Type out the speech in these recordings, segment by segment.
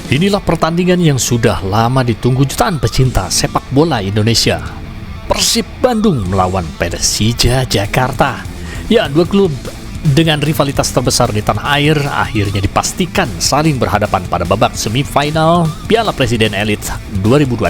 Inilah pertandingan yang sudah lama ditunggu jutaan pecinta sepak bola Indonesia. Persib Bandung melawan Persija Jakarta. Ya, dua klub dengan rivalitas terbesar di tanah air akhirnya dipastikan saling berhadapan pada babak semifinal Piala Presiden Elite 2026.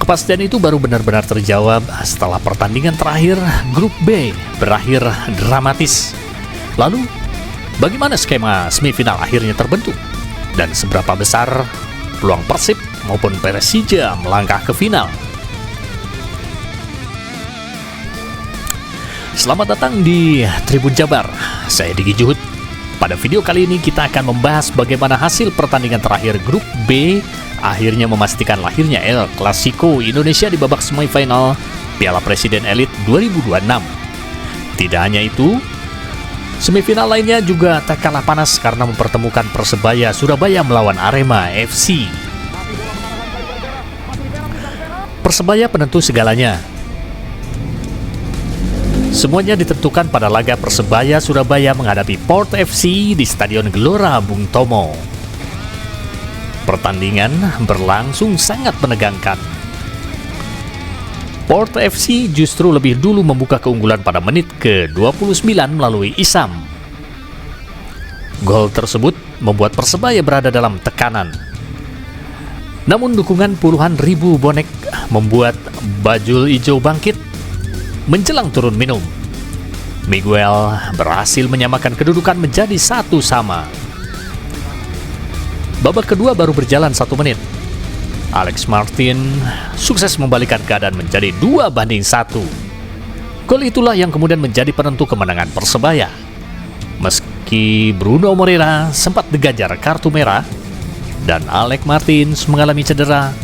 Kepastian itu baru benar-benar terjawab setelah pertandingan terakhir Grup B berakhir dramatis. Lalu, bagaimana skema semifinal akhirnya terbentuk? Dan seberapa besar peluang Persib maupun Persija melangkah ke final? Selamat datang di Tribun Jabar, saya Diki Juhud. Pada video kali ini kita akan membahas bagaimana hasil pertandingan terakhir Grup B akhirnya memastikan lahirnya El Clasico Indonesia di babak semifinal Piala Presiden Elite 2026. Tidak hanya itu, semifinal lainnya juga tak kalah panas karena mempertemukan Persebaya Surabaya melawan Arema FC. Persebaya penentu segalanya. Semuanya ditentukan pada laga Persebaya Surabaya menghadapi Port FC di Stadion Gelora Bung Tomo. Pertandingan berlangsung sangat menegangkan. Port FC justru lebih dulu membuka keunggulan pada menit ke-29 melalui Isam. Gol tersebut membuat Persebaya berada dalam tekanan. Namun dukungan puluhan ribu bonek membuat Bajul Ijo bangkit. Menjelang turun minum, Miguel berhasil menyamakan kedudukan menjadi 1-1. Babak kedua baru berjalan 1 menit. Alex Martin sukses membalikan keadaan menjadi 2-1. Gol itulah yang kemudian menjadi penentu kemenangan Persebaya. Meski Bruno Moreira sempat diganjar kartu merah dan Alex Martins mengalami cedera,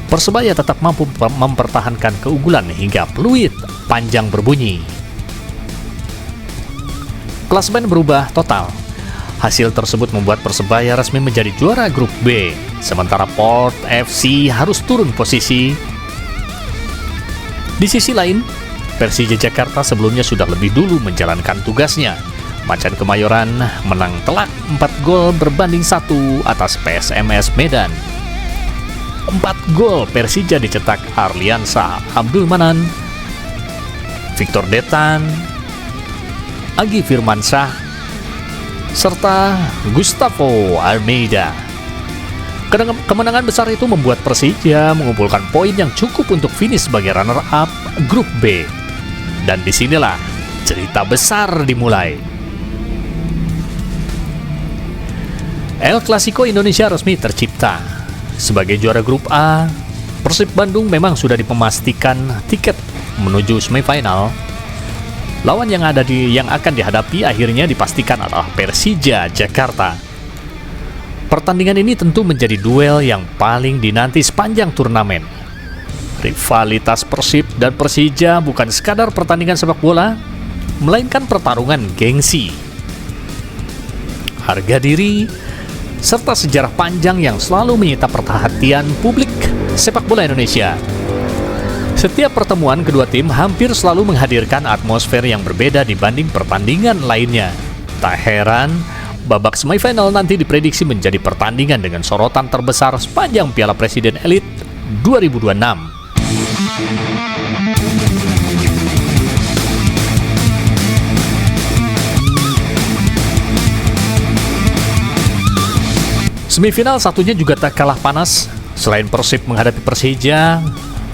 Persebaya tetap mampu mempertahankan keunggulan hingga peluit panjang berbunyi. Klasemen berubah total. Hasil tersebut membuat Persebaya resmi menjadi juara Grup B, sementara Port FC harus turun posisi. Di sisi lain, Persija Jakarta sebelumnya sudah lebih dulu menjalankan tugasnya. Macan Kemayoran menang telak 4 gol berbanding 1 atas PSMS Medan. 4 gol Persija dicetak Arliansa Abdul Manan, Victor Detan, Agi Firmansyah, serta Gustavo Almeida. Kemenangan besar itu membuat Persija mengumpulkan poin yang cukup untuk finish sebagai runner-up Grup B. Dan disinilah cerita besar dimulai. El Clasico Indonesia resmi tercipta. Sebagai juara Grup A, Persib Bandung memang sudah dipastikan tiket menuju semifinal. Lawan yang akan dihadapi akhirnya dipastikan adalah Persija Jakarta. Pertandingan ini tentu menjadi duel yang paling dinanti sepanjang turnamen. Rivalitas Persib dan Persija bukan sekadar pertandingan sepak bola, melainkan pertarungan gengsi, harga diri, serta sejarah panjang yang selalu menyita perhatian publik sepak bola Indonesia. Setiap pertemuan kedua tim hampir selalu menghadirkan atmosfer yang berbeda dibanding pertandingan lainnya. Tak heran, babak semifinal nanti diprediksi menjadi pertandingan dengan sorotan terbesar sepanjang Piala Presiden Elite 2026. Semifinal satunya juga tak kalah panas. Selain Persib menghadapi Persija,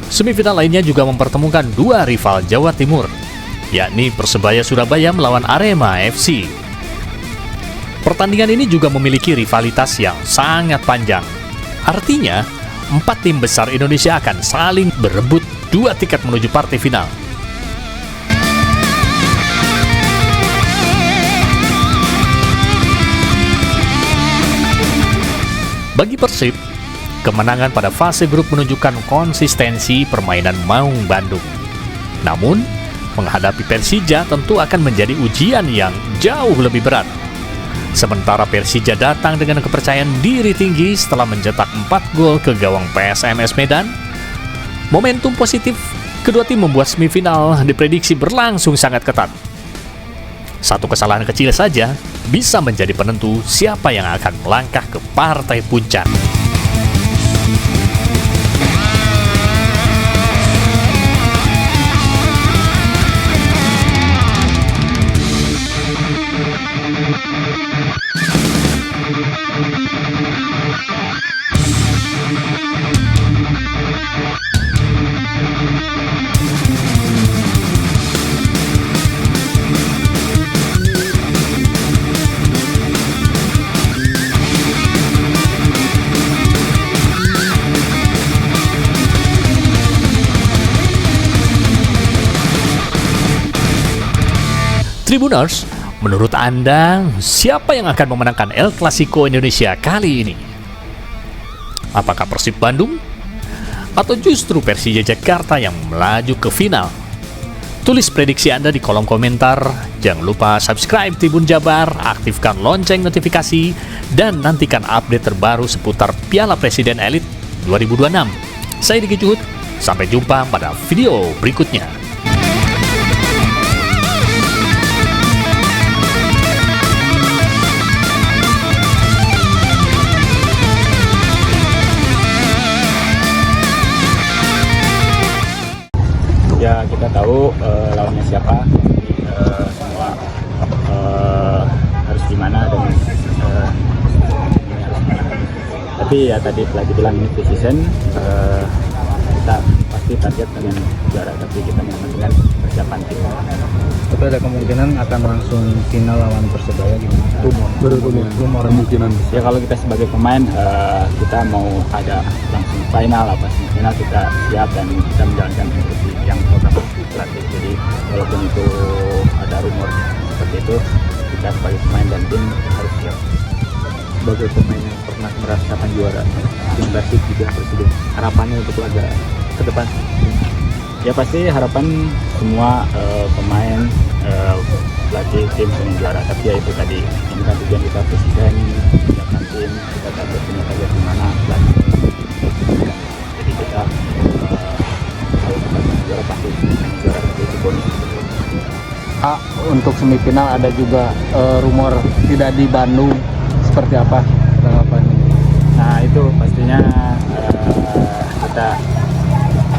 semifinal lainnya juga mempertemukan dua rival Jawa Timur, yakni Persebaya Surabaya melawan Arema FC. Pertandingan ini juga memiliki rivalitas yang sangat panjang. Artinya, 4 tim besar Indonesia akan saling berebut 2 tiket menuju partai final. Bagi Persib, kemenangan pada fase grup menunjukkan konsistensi permainan Maung Bandung. Namun, menghadapi Persija tentu akan menjadi ujian yang jauh lebih berat. Sementara Persija datang dengan kepercayaan diri tinggi setelah mencetak 4 gol ke gawang PSMS Medan. Momentum positif kedua tim membuat semifinal diprediksi berlangsung sangat ketat. Satu kesalahan kecil saja bisa menjadi penentu siapa yang akan melangkah ke partai puncak. Tribuners, menurut Anda, siapa yang akan memenangkan El Clasico Indonesia kali ini? Apakah Persib Bandung? Atau justru Persija Jakarta yang melaju ke final? Tulis prediksi Anda di kolom komentar. Jangan lupa subscribe Tribun Jabar, aktifkan lonceng notifikasi, dan nantikan update terbaru seputar Piala Presiden Elite 2026. Saya Diki Juhud, sampai jumpa pada video berikutnya. Ya, kita tahu lawannya siapa, semua harus gimana dan ini harus gimana. Tapi ya tadi pelatih bilang ini precision, kita pasti target dengan juara, tapi kita memang dengan persiapan tim. Tapi ada kemungkinan akan langsung final lawan Persebaya gimana? Rumor kemungkinan. Ya kalau kita sebagai pemain kita mau ada langsung final apa semifinal, kita siap dan kita menjalankan seperti yang program pelatih. Jadi walaupun itu ada rumor seperti itu, kita sebagai pemain dan tim harus siap. Sebagai pemain yang pernah merasakan juara tim Persib juga Presiden, harapannya untuk laga ke depan? Ya pasti harapan semua pemain, pelatih tim pengen juara, tapi ya itu tadi ini kan tujuan kita presiden, menyiapkan tim, kita punya target di mana pelatih. Jadi kita kalau kita juara pasti juara, itu bonus. Untuk semifinal ada juga rumor tidak di Bandung, seperti apa tanggapannya? Nah itu pastinya kita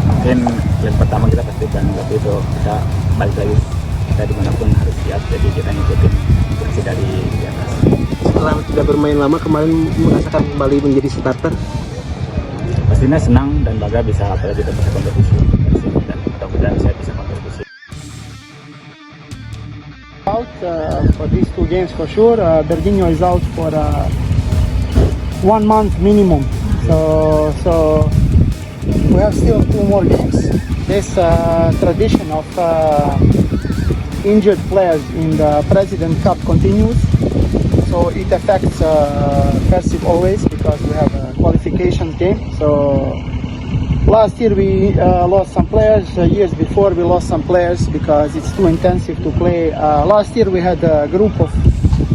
mungkin yang pertama kita pasti Bandung, tapi itu kita balik lagi, kita dimanapun harus siap, jadi kita ngikutin instruksi dari di atas. Setelah tidak bermain lama kemarin merasakan kembali menjadi starter, pastinya senang dan bangga bisa apalagi kita bisa kompetisi dan mudah-mudahan saya bisa kompetisi. Out for these two games for sure. Berginho is out for 1 month minimum, so we have still 2 more games. This tradition of injured players in the President Cup continues, so it affects Persib always because we have a qualifications game. So last year we lost some players, years before we lost some players because it's too intensive to play. Last year we had a group of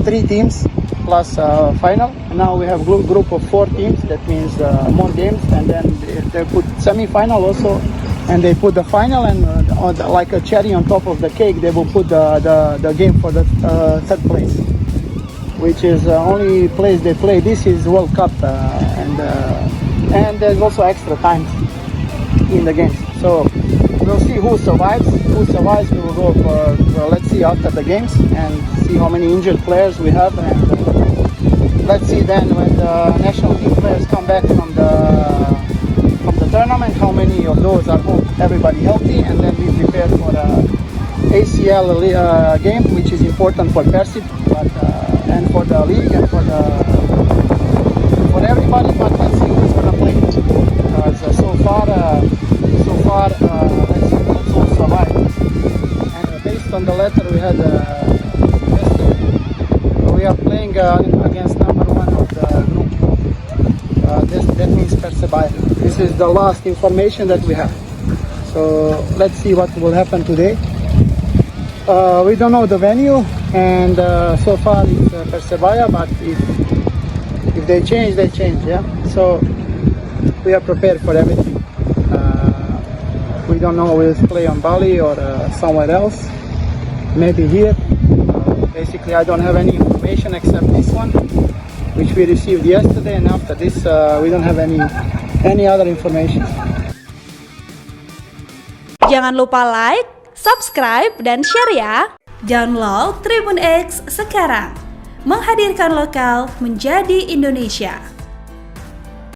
3 teams plus final. Now we have group of 4 teams, that means more games, and then they put semi-final also, and they put the final, and like a cherry on top of the cake, they will put the game for the 3rd place, which is only place they play. This is World Cup, and there's also extra time in the games. So we'll see who survives. Who survives, we will go for let's see after the games and see how many injured players we have, and let's see then when the national team players come back from the tournament, how many of those are everybody healthy, and then we prepare for the ACL game, which is important for Persib, but and for the league and for everybody. But let's see who's gonna play. So far, let's see who's will survive. And based on the letter we had yesterday, we are playing against number 1 of the group. That means Persebaya. This is the last information that we have. So let's see what will happen today. We don't know the venue, and so far it's Persebaya, but if they change, they change, yeah? So we are prepared for everything. We don't know we'll play on Bali or somewhere else, maybe here. Basically, I don't have any information except this one, which we received yesterday, and after this, we don't have any other information. Jangan lupa like, subscribe, dan share ya. Download Tribun X sekarang. Menghadirkan lokal menjadi Indonesia.